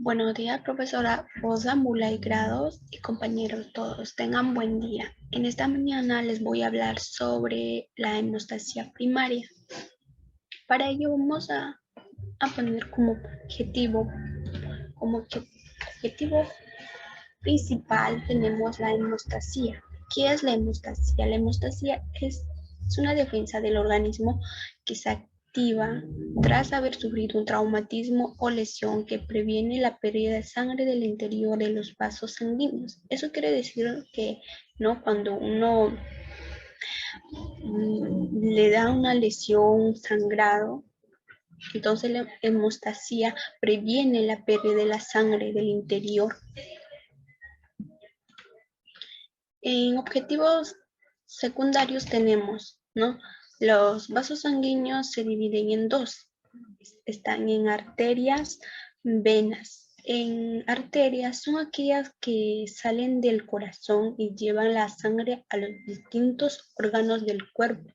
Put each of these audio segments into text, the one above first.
Buenos días, profesora Rosa Mula y grados y compañeros todos. Tengan buen día. En esta mañana les voy a hablar sobre la hemostasia primaria. Para ello vamos a poner objetivo principal tenemos la hemostasia. ¿Qué es la hemostasia? La hemostasia es una defensa del organismo que se activa tras haber sufrido un traumatismo o lesión que previene la pérdida de sangre del interior de los vasos sanguíneos. Eso quiere decir que ¿no? Cuando uno le da una lesión, un sangrado, entonces la hemostasia previene la pérdida de la sangre del interior. En objetivos secundarios tenemos, ¿no? Los vasos sanguíneos se dividen en dos. Están en arterias, venas. En arterias son aquellas que salen del corazón y llevan la sangre a los distintos órganos del cuerpo.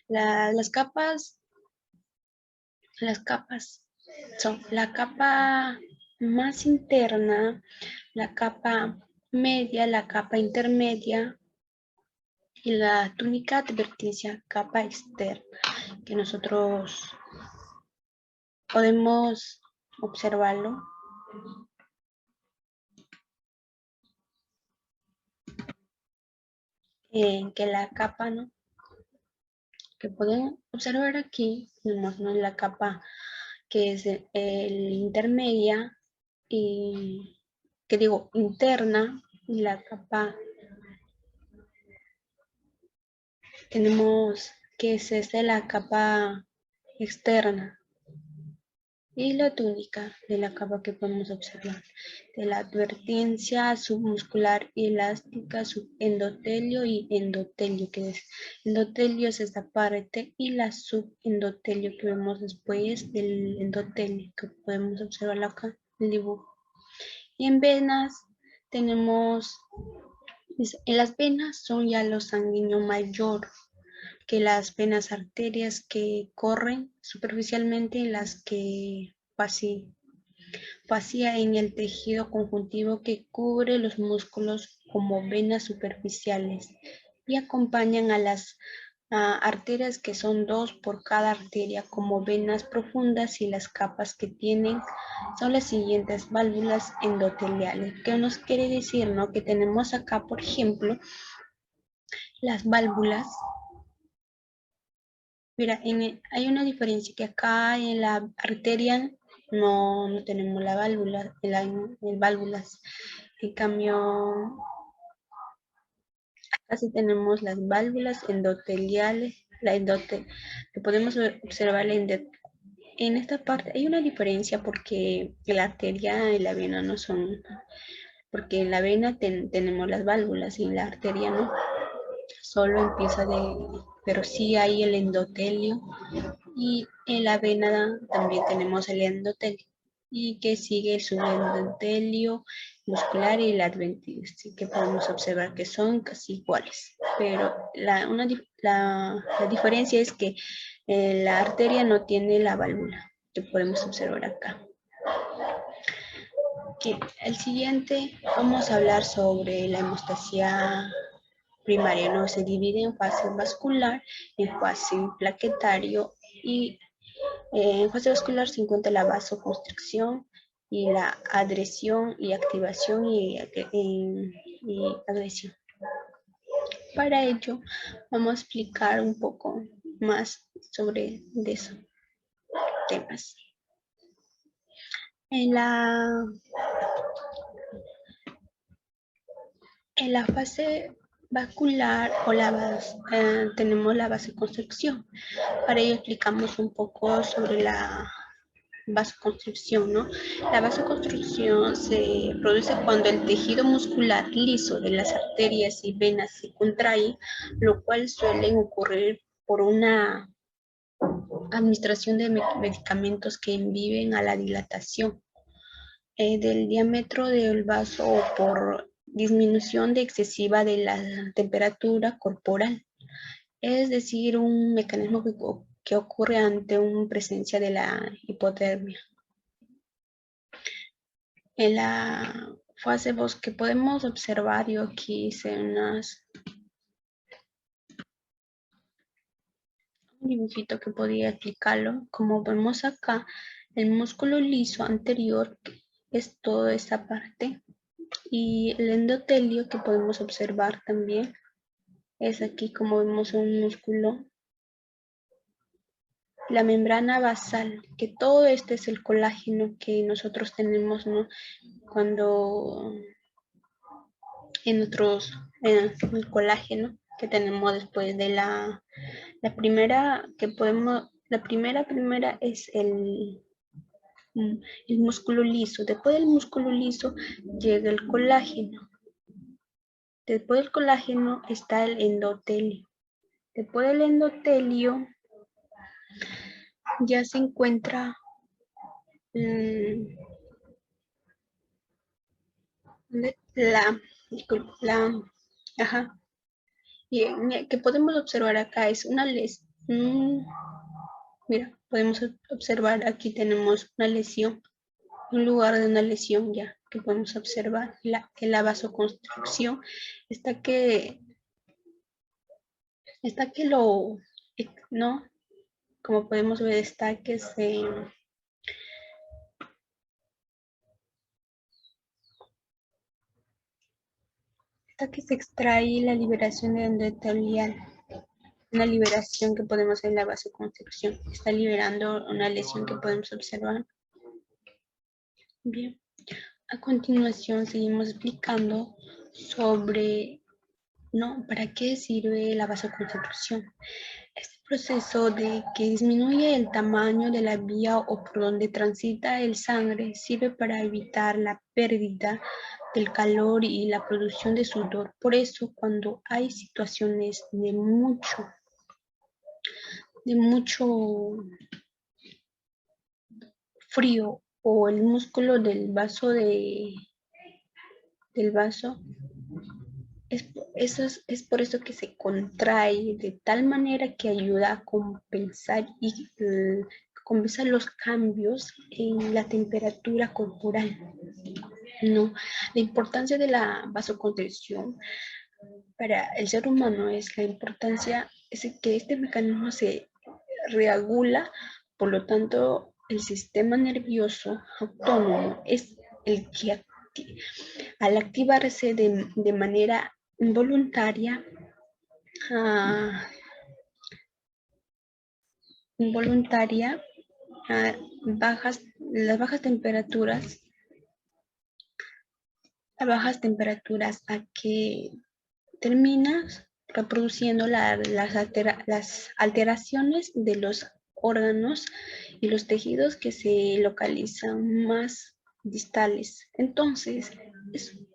Las capas son la capa más interna, la capa media, la capa intermedia y la túnica adverticia, capa externa, que nosotros podemos observarlo. Que la capa, ¿no? Que pueden observar aquí, tenemos, ¿no? La capa que es el intermedia y que digo interna, y la capa tenemos que es de la capa externa y la túnica de la capa que podemos observar de la advertencia submuscular y elástica, subendotelio y endotelio, que es endotelio es esta parte y la subendotelio que vemos después del endotelio, que podemos observarlo acá en el dibujo. Y en venas tenemos, en las venas son ya lo sanguíneo mayor, que las venas arterias que corren superficialmente, las que vacía en el tejido conjuntivo que cubre los músculos como venas superficiales y acompañan a las arterias que son dos por cada arteria como venas profundas, y las capas que tienen son las siguientes válvulas endoteliales. ¿Qué nos quiere decir, no? Que tenemos acá, por ejemplo, las válvulas. Mira, hay una diferencia que acá en la arteria no tenemos la válvula, el válvulas. En cambio, acá sí tenemos las válvulas endoteliales, que podemos observar en esta parte. Hay una diferencia porque la arteria y la vena no son, porque en la vena tenemos las válvulas y en la arteria no. Solo empieza pero sí hay el endotelio. Y en la vena también tenemos el endotelio, y que sigue el subendotelio muscular y el adventicio, que podemos observar que son casi iguales. Pero la diferencia es que la arteria no tiene la válvula, que podemos observar acá. Okay. El siguiente vamos a hablar sobre la hemostasia primaria, ¿no? Se divide en fase vascular, en fase plaquetario y en fase vascular se encuentra la vasoconstricción y la adhesión y activación y agresión. Para ello vamos a explicar un poco más sobre esos temas. En la fase vascular tenemos la vasoconstricción. Para ello explicamos un poco sobre la vasoconstricción, ¿no? La vasoconstricción se produce cuando el tejido muscular liso de las arterias y venas se contrae, lo cual suele ocurrir por una administración de medicamentos que inhiben a la dilatación del diámetro del vaso o por disminución excesiva de la temperatura corporal. Es decir, un mecanismo que ocurre ante una presencia de la hipotermia. En la fase 2 que podemos observar, yo aquí hice un dibujito que podía explicarlo. Como vemos acá, el músculo liso anterior es toda esta parte y el endotelio que podemos observar también es aquí, como vemos, un músculo. La membrana basal, que todo este es el colágeno que nosotros tenemos, ¿no? Cuando en el colágeno que tenemos después de la primera que podemos, la primera es el músculo liso. Después del músculo liso llega el colágeno. Después del colágeno está el endotelio. Después del endotelio ya se encuentra mm, la, la, ajá, y que podemos observar acá es una lesión. Mira, podemos observar aquí tenemos una lesión, un lugar de una lesión ya que podemos observar en la vasoconstricción está que lo, ¿no? Como podemos ver, está que se extrae la liberación de endotelial, una liberación que podemos ver en la vasoconstricción. Está liberando una lesión que podemos observar. Bien. A continuación seguimos explicando sobre, ¿no? ¿Para qué sirve la vasoconstricción? Este proceso de que disminuye el tamaño de la vía o por donde transita el sangre sirve para evitar la pérdida del calor y la producción de sudor. Por eso, cuando hay situaciones de mucho frío o el músculo del vaso es por eso que se contrae de tal manera que ayuda a compensar y compensar los cambios en la temperatura corporal. No, la importancia de la vasoconstricción para el ser humano es la importancia es que este mecanismo se regula, por lo tanto el sistema nervioso autónomo es el que al activarse de manera involuntaria, ah, involuntaria a las bajas temperaturas a que terminas reproduciendo las alteraciones de los órganos y los tejidos que se localizan más distales. Entonces,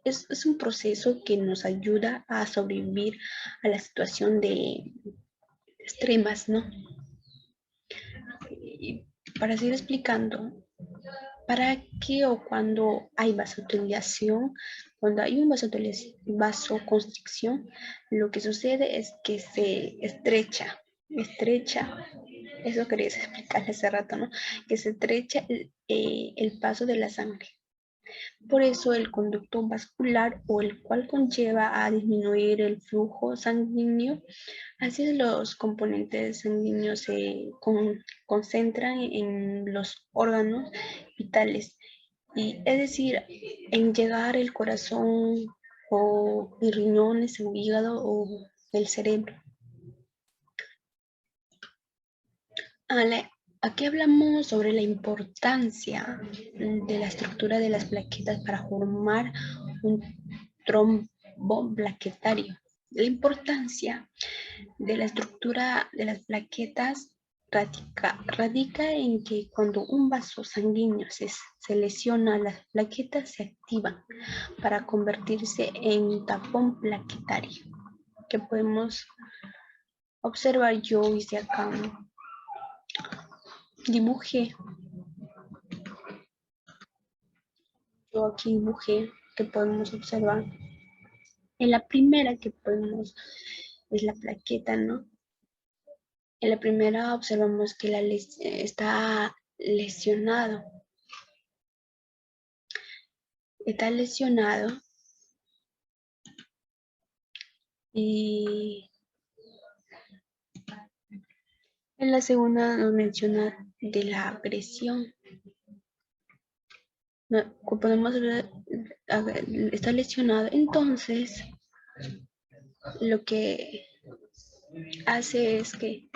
es un proceso que nos ayuda a sobrevivir a la situación de extremas, ¿no? Y para seguir explicando, ¿para qué o cuando hay vasodilatación? Cuando hay una vasoconstricción, lo que sucede es que se estrecha, eso quería explicar hace rato, ¿no? Que se estrecha el paso de la sangre. Por eso el conducto vascular o el cual conlleva a disminuir el flujo sanguíneo. Así los componentes sanguíneos se concentran en los órganos vitales, y es decir, en llegar el corazón o el riñones, el hígado o el cerebro. Aquí hablamos sobre la importancia de la estructura de las plaquetas para formar un trombo plaquetario. La importancia de la estructura de las plaquetas radica en que cuando un vaso sanguíneo se lesiona, las plaquetas se activan para convertirse en tapón plaquetario, que podemos observar. Yo hice acá, dibujé, yo aquí dibujé, que podemos observar. En la primera que podemos, es la plaqueta, ¿no? En la primera observamos que está lesionado. está lesionado y en la segunda nos menciona de la agresión. Podemos ver, está lesionado, entonces lo que hace es que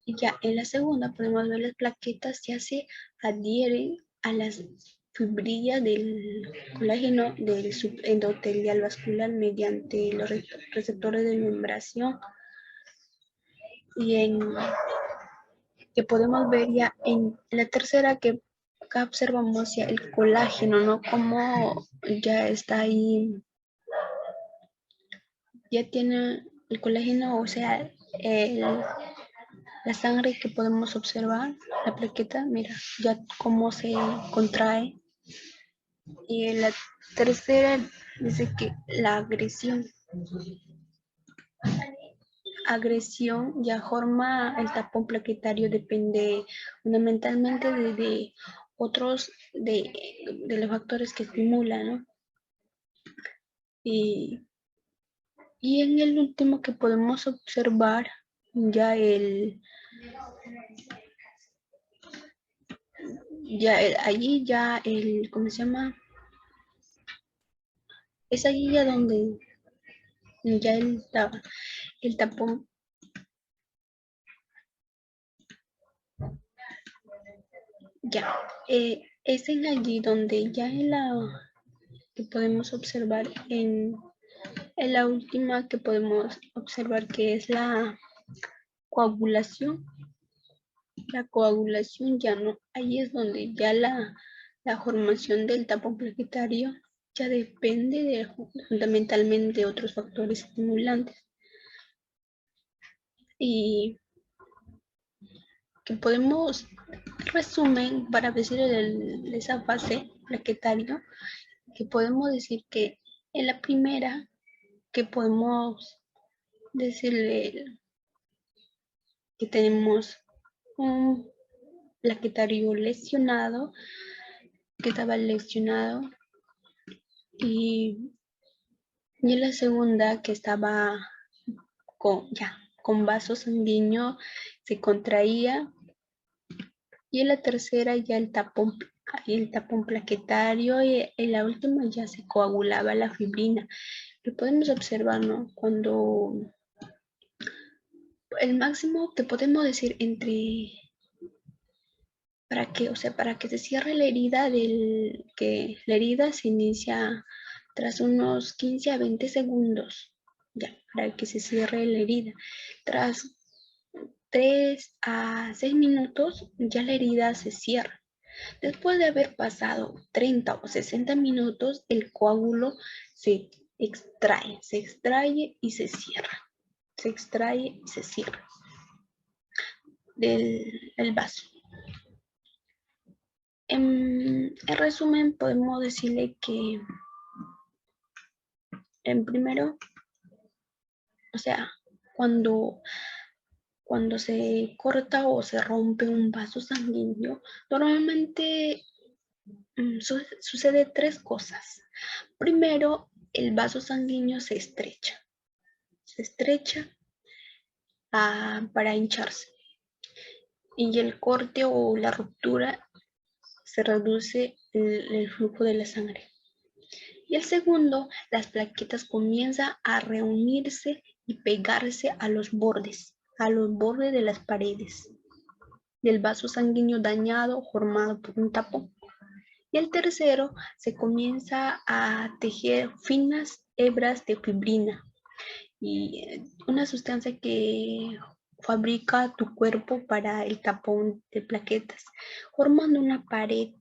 ya en la segunda podemos ver las plaquetas ya se adhieren a las fibrillas del colágeno del subendotelial vascular mediante los receptores de membración y que podemos ver ya en la tercera que acá observamos ya el colágeno, ¿no? Como ya está ahí, ya tiene el colágeno, o sea, la sangre que podemos observar, la plaqueta, mira, ya cómo se contrae. Y en la tercera dice que la agresión ya forma el tapón plaquetario depende fundamentalmente de otros de los factores que estimulan, ¿no? Y, y en el último que podemos observar ya allí ya ¿cómo se llama? Es allí ya donde ya el tapón ya es en allí donde ya en la que podemos observar en la última que podemos observar que es coagulación. La coagulación ya no, ahí es donde ya la formación del tapón plaquetario ya depende fundamentalmente de otros factores estimulantes. Y que podemos, resumen, para decir esa fase plaquetaria, que podemos decir que en la primera, que podemos decirle que tenemos un plaquetario lesionado, que estaba lesionado, y en la segunda que estaba con vaso sanguíneo, se contraía, y en la tercera ya el tapón plaquetario, y en la última ya se coagulaba la fibrina. Lo podemos observar, ¿no? Cuando el máximo que podemos decir para que se cierre la herida que la herida se inicia tras unos 15 a 20 segundos, ya, para que se cierre la herida. Tras 3 a 6 minutos ya la herida se cierra. Después de haber pasado 30 o 60 minutos, el coágulo se extrae y se cierra. Se extrae y se cierra del vaso. En resumen, podemos decirle que en primero, o sea, cuando, cuando se corta o se rompe un vaso sanguíneo, normalmente sucede tres cosas. Primero, el vaso sanguíneo se estrecha para hincharse, y el corte o la ruptura se reduce el flujo de la sangre. Y el segundo, las plaquetas comienzan a reunirse y pegarse a los bordes de las paredes del vaso sanguíneo dañado formado por un tapón. Y el tercero, se comienza a tejer finas hebras de fibrina, y una sustancia que fabrica tu cuerpo para el tapón de plaquetas, formando una pared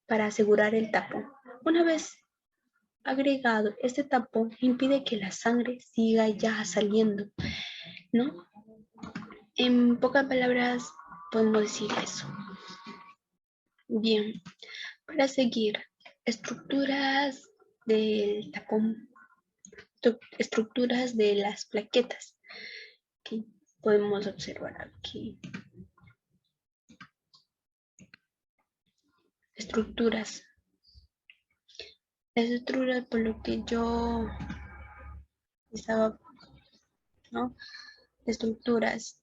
para asegurar el tapón. Una vez agregado, este tapón impide que la sangre siga ya saliendo, ¿no? En pocas palabras podemos decir eso. Bien, para seguir, estructuras del tapón, estructuras de las plaquetas que podemos observar aquí. estructuras. Las estructuras, por lo que yo estaba, ¿no? Estructuras.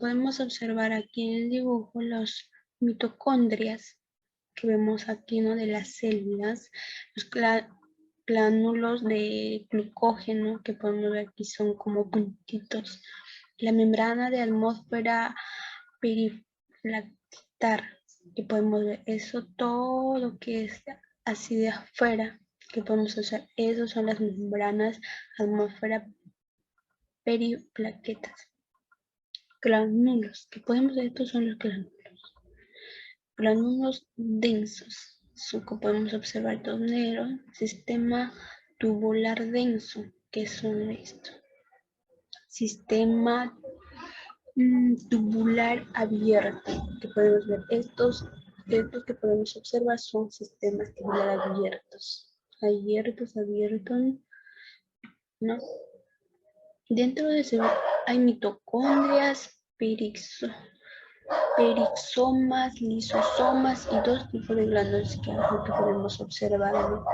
Podemos observar aquí en el dibujo los mitocondrias que vemos aquí, ¿no? De las células, los glánulos de glucógeno que podemos ver aquí son como puntitos. La membrana de atmósfera perifractar que podemos ver, eso todo que es así de afuera que podemos usar, esos son las membranas atmósfera periplaquetas. Gránulos, que podemos ver, estos son los gránulos. Gránulos densos, que podemos observar dos negros. Sistema tubular denso, que son estos. Sistema tubular abierto, que podemos ver. Estos que podemos observar son sistemas tubular abiertos. Abiertos, ¿no? Dentro de ese hay mitocondrias, perisomas, lisosomas y dos tipos de glándulos que podemos observar, ¿no?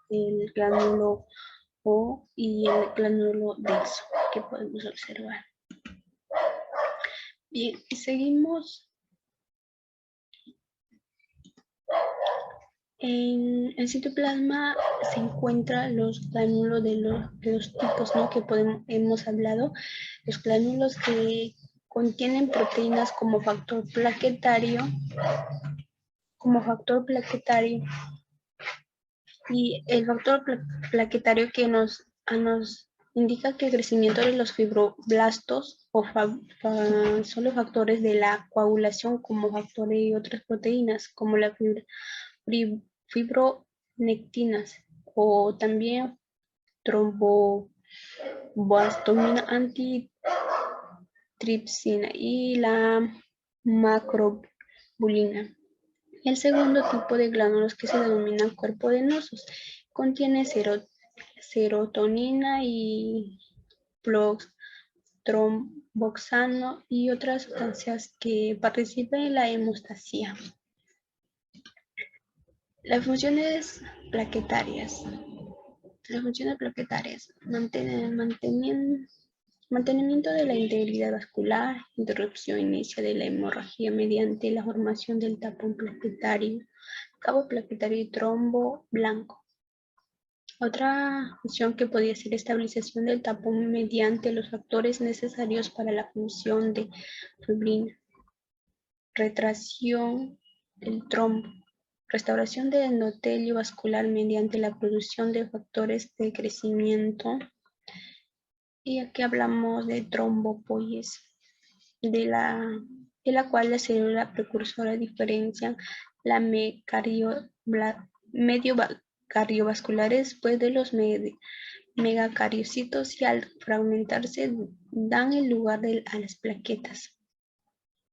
El glánulo O y el glánulo denso que podemos observar. Bien, y seguimos. En el citoplasma se encuentran los glánulos de los tipos, ¿no? Que hemos hablado, los glánulos que contienen proteínas como factor plaquetario, y el factor plaquetario que nos indica que el crecimiento de los fibroblastos son los factores de la coagulación como factores y otras proteínas como la fibronectinas o también tromboblastomina antitripsina y la macrobulina. El segundo tipo de glánulos que se denominan cuerpo de nosos contiene serotonina y tromboxano y otras sustancias que participan en la hemostasia. Las funciones plaquetarias. Las funciones plaquetarias. Mantenimiento de la integridad vascular, interrupción inicia de la hemorragia mediante la formación del tapón plaquetario, cabo plaquetario y trombo blanco. Otra función que podría ser estabilización del tapón mediante los factores necesarios para la función de fibrina, retracción del trombo, restauración del endotelio vascular mediante la producción de factores de crecimiento. Y aquí hablamos de trombopoiesis, de la cual la célula precursora diferencian la medio cardiovasculares después de los megacariocitos y al fragmentarse dan el lugar a las plaquetas.